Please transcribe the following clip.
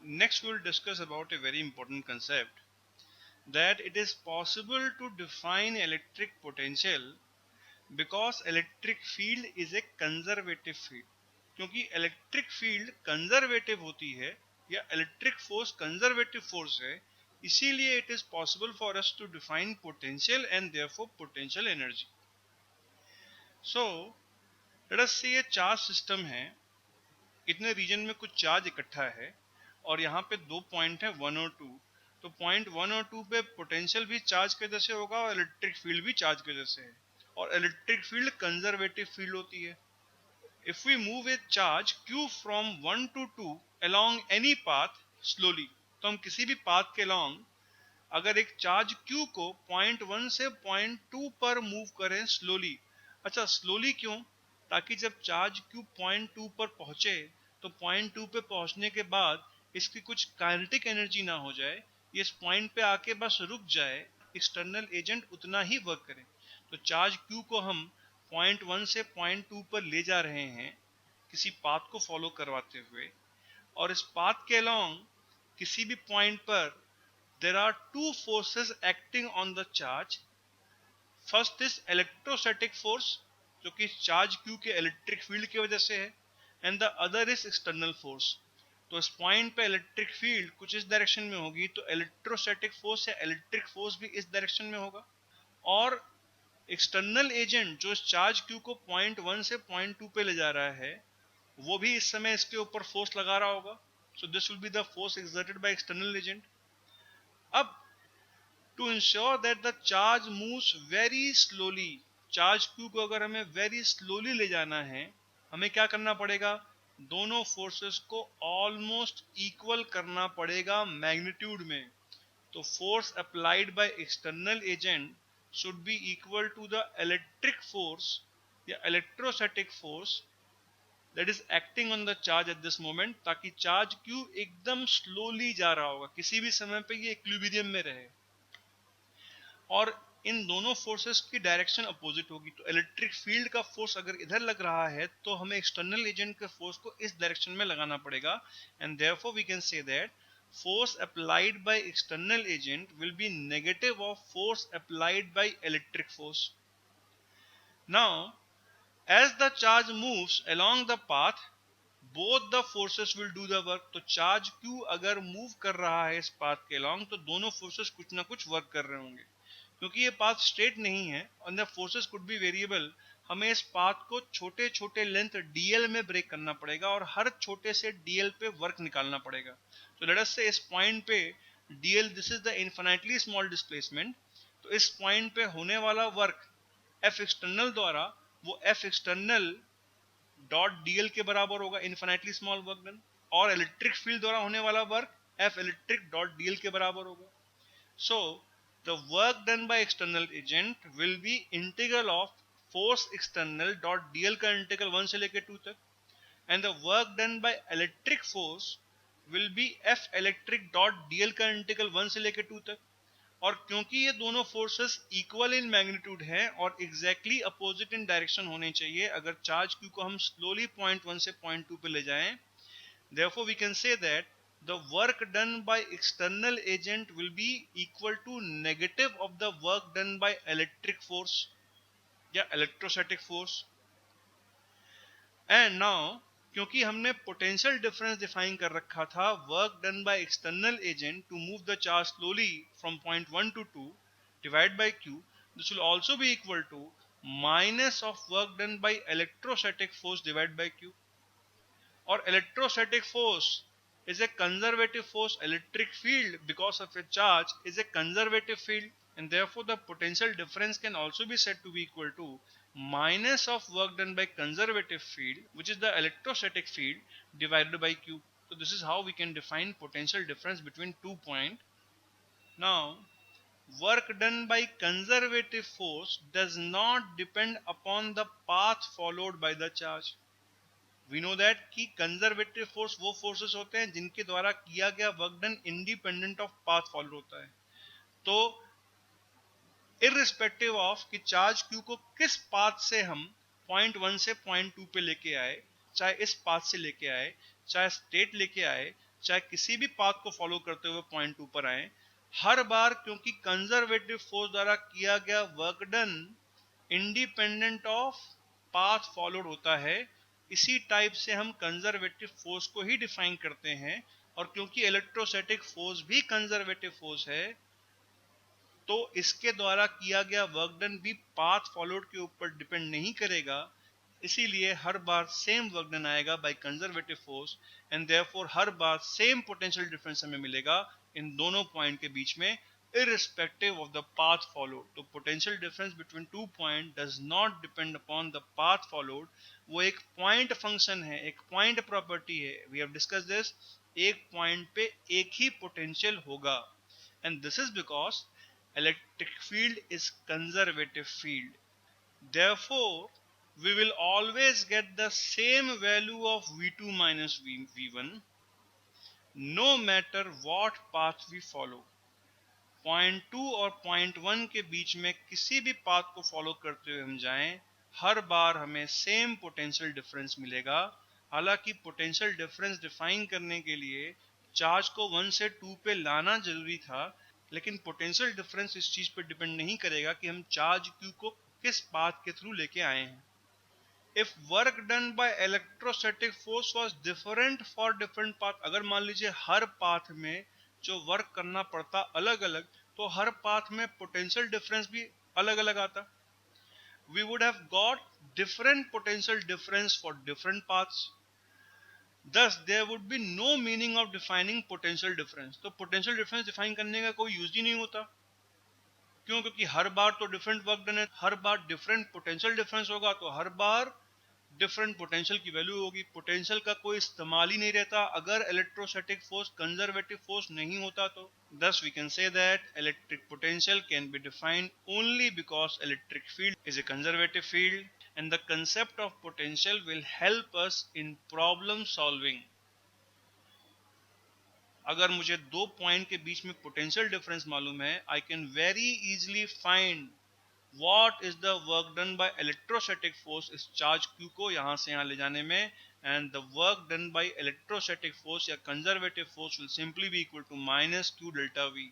Next we will discuss about a very important concept, that it is possible to define electric potential because electric field is a conservative field. क्योंकि electric field conservative होती है या electric force conservative force है, इसीलिए it is possible for us to define potential and therefore potential energy. So let us say ये charge system है, इतने reason में कुछ चार्ज इकट्ठा है और यहाँ पे दो पॉइंट है 1 और 2. तो पॉइंट 1 और 2 पे पोटेंशियल भी चार्ज के जैसे होगा और इलेक्ट्रिक फील्ड भी चार्ज के जैसे है, और इलेक्ट्रिक फील्ड कंजर्वेटिव फील्ड होती है. If we move a charge q from 1 to 2 along any path slowly, तो हम किसी भी पाथ के along अगर एक चार्ज q को पॉइंट 1 से पॉइंट 2 पर मूव करें स्लोली. अच्छा, स्लोली क्यों? ताकि जब चार्ज q पॉइंट 2 पर पहुंचे तो पॉइंट 2 पे पहुंचने के बाद इसकी कुछ काइनेटिक एनर्जी ना हो जाए, ये इस पॉइंट पे आके बस रुक जाए, एक्सटर्नल एजेंट उतना ही वर्क करे. तो चार्ज q को हम पॉइंट 1 से पॉइंट 2 पर ले जा रहे हैं किसी पाथ को फॉलो करवाते हुए, और इस पाथ के अलोंग किसी भी पॉइंट पर there are two forces acting on the charge. First is electrostatic force, जो कि चार्ज q के इलेक्ट्रिक फील्ड की वजह से है, and the other is external force. तो इस पॉइंट पे इलेक्ट्रिक फील्ड कुछ इस डायरेक्शन में होगी तो इलेक्ट्रोस्टैटिक फोर्स या इलेक्ट्रिक फोर्स भी इस डायरेक्शन में होगा, और एक्सटर्नल एजेंट जो इस चार्ज q को पॉइंट 1 से पॉइंट 2 पे ले जा रहा है वो भी इस समय इसके ऊपर फोर्स लगा रहा होगा. So this will be the force exerted by external agent. अब to ensure that the charge moves very slowly, charge q को अगर हमें very slowly ले जाना है, हमें क्या करना पड़ेगा? दोनों फोर्सेस को ऑलमोस्ट इक्वल करना पड़ेगा मैग्नीट्यूड में. तो force applied by external agent should be equal to the electric force या electrostatic force that is acting on the charge at this moment, ताकि चार्ज q एकदम स्लोली जा रहा होगा, किसी भी समय पे ये इक्विलिब्रियम में रहे, और इन दोनों फोर्सेस की डायरेक्शन अपोजिट होगी. तो इलेक्ट्रिक फील्ड का फोर्स अगर इधर लग रहा है तो हमें एक्सटर्नल एजेंट के फोर्स को इस डायरेक्शन में लगाना पड़ेगा, and therefore we can say that force applied by external agent will be negative of force applied by electric force. Now, as the charge moves along the path, both the forces will do the work. तो charge q अगर move कर रहा है इस path के along तो दोनों forces कुछ ना कुछ वर्क कर रहे होंगे. क्योंकि ये पाथ स्ट्रेट नहीं है और the forces could be variable, हमें इस पाथ को छोटे छोटे लेंथ dl में ब्रेक करना पड़ेगा और हर छोटे से dl पे वर्क निकालना पड़ेगा. तो लेट अस से इस पॉइंट पे dl, this is the infinitely small displacement, तो इस पॉइंट पे होने वाला वर्क F एक्सटर्नल द्वारा वो F एक्सटर्नल डॉट dl के बराबर होगा, इनफिनिटली स्मॉल वर्क डन, और इलेक्ट्रिक फील्ड द्वारा होने वाला work F electric dot dl के बराबर होगा. सो the work done by external agent will be integral of force external dot dl का इंटीग्रल 1 से लेके 2 तक, and the work done by electric force will be f electric dot dl का integral 1 से लेके 2 तक. और क्योंकि ये दोनों फोर्सेस इक्वल इन मैग्नीट्यूड हैं और एग्जैक्टली अपोजिट इन डायरेक्शन होने चाहिए अगर चार्ज q को हम स्लोली पॉइंट 1 से पॉइंट 2 पे ले जाएं, therefore we can say that the work done by external agent will be equal to negative of the work done by electric force या electrostatic force. And now, क्योंकि हमने potential difference define कर रखा था, work done by external agent to move the charge slowly from point 1 to 2 divided by q, this will also be equal to minus of work done by electrostatic force divided by q. और electrostatic force is a conservative force, electric field because of a charge is a conservative field, and therefore the potential difference can also be said to be equal to minus of work done by conservative field, which is the electrostatic field, divided by q. So this is how we can define potential difference between 2 points. Now, work done by conservative force does not depend upon the path followed by the charge. We know that कि conservative force वो forces होते हैं जिनके द्वारा किया गया work done independent of path follow होता है. तो इररिस्पेक्टिव ऑफ कि चार्ज q को किस पाथ से हम पॉइंट 1 से पॉइंट 2 पे लेके आए, चाहे इस पाथ से लेके आए, चाहे स्ट्रेट लेके आए, चाहे किसी भी पाथ को फॉलो करते हुए पॉइंट 2 पर आए, हर बार क्योंकि कंजर्वेटिव फोर्स द्वारा किया गया work done independent of path followed होता है, इसी टाइप से हम कंजर्वेटिव फोर्स को ही डिफाइन करते हैं। और क्योंकि इलेक्ट्रोस्टैटिक फोर्स भी कंजर्वेटिव फोर्स है, तो इसके द्वारा किया गया वर्क डन भी पाथ फॉलोड के ऊपर डिपेंड नहीं करेगा, इसीलिए हर बार सेम वर्क डन आएगा by conservative force, and therefore her bar same potential difference हमें मिलेगा इन दोनों पॉइंट के बीच में, irrespective of the path followed. तो potential difference between two point does not depend upon the path followed. वो एक point function है, एक पॉइंट प्रॉपर्टी है. We have discussed this. एक पॉइंट पे एक ही पोटेंशियल होगा, and this is because electric field is conservative field. Therefore, we will always get the same value of V2 minus V1 no matter what path we follow. Point 2 और point 1 के बीच में किसी भी path को follow करते हुए हम जाएं, हर बार हमें सेम पोटेंशियल डिफरेंस मिलेगा। हालांकि पोटेंशियल डिफरेंस डिफाइन करने के लिए चार्ज को 1 से 2 पे लाना जरूरी था, लेकिन पोटेंशियल डिफरेंस इस चीज पर डिपेंड नहीं करेगा कि हम चार्ज Q को किस पाथ के थ्रू लेके आए हैं। If work done by electrostatic force was different for different path, अगर मान लीजिए हर पाथ में जो वर्क करना पड़ता अलग अलग, तो हर पाथ में पोटेंशियल डिफरेंस भी अलग अलग आता। We would have got different potential difference for different paths. Thus there would be no meaning of defining potential difference. तो potential difference डिफाइन करने का कोई यूज ही नहीं होता। क्यों? क्योंकि हर बार तो डिफरेंट वर्क डन है, हर बार डिफरेंट पोटेंशियल डिफरेंस होगा, तो हर बार डिफरेंट पोटेंशियल की वैल्यू होगी। पोटेंशियल का कोई इस्तेमाल ही नहीं रहता अगर इलेक्ट्रोस्टैटिक फोर्स कंजर्वेटिव फोर्स नहीं होता तो। Thus we can say that electric potential can be defined only because electric field is a conservative field, and the concept of potential will help us in problem solving. अगर मुझे दो point के बीच में potential difference मालूम है, I can very easily find what is the work done by electrostatic force इस charge Q को यहाँ से यहाँ ले जाने में, and the work done by electrostatic force या conservative force will simply be equal to minus Q delta V.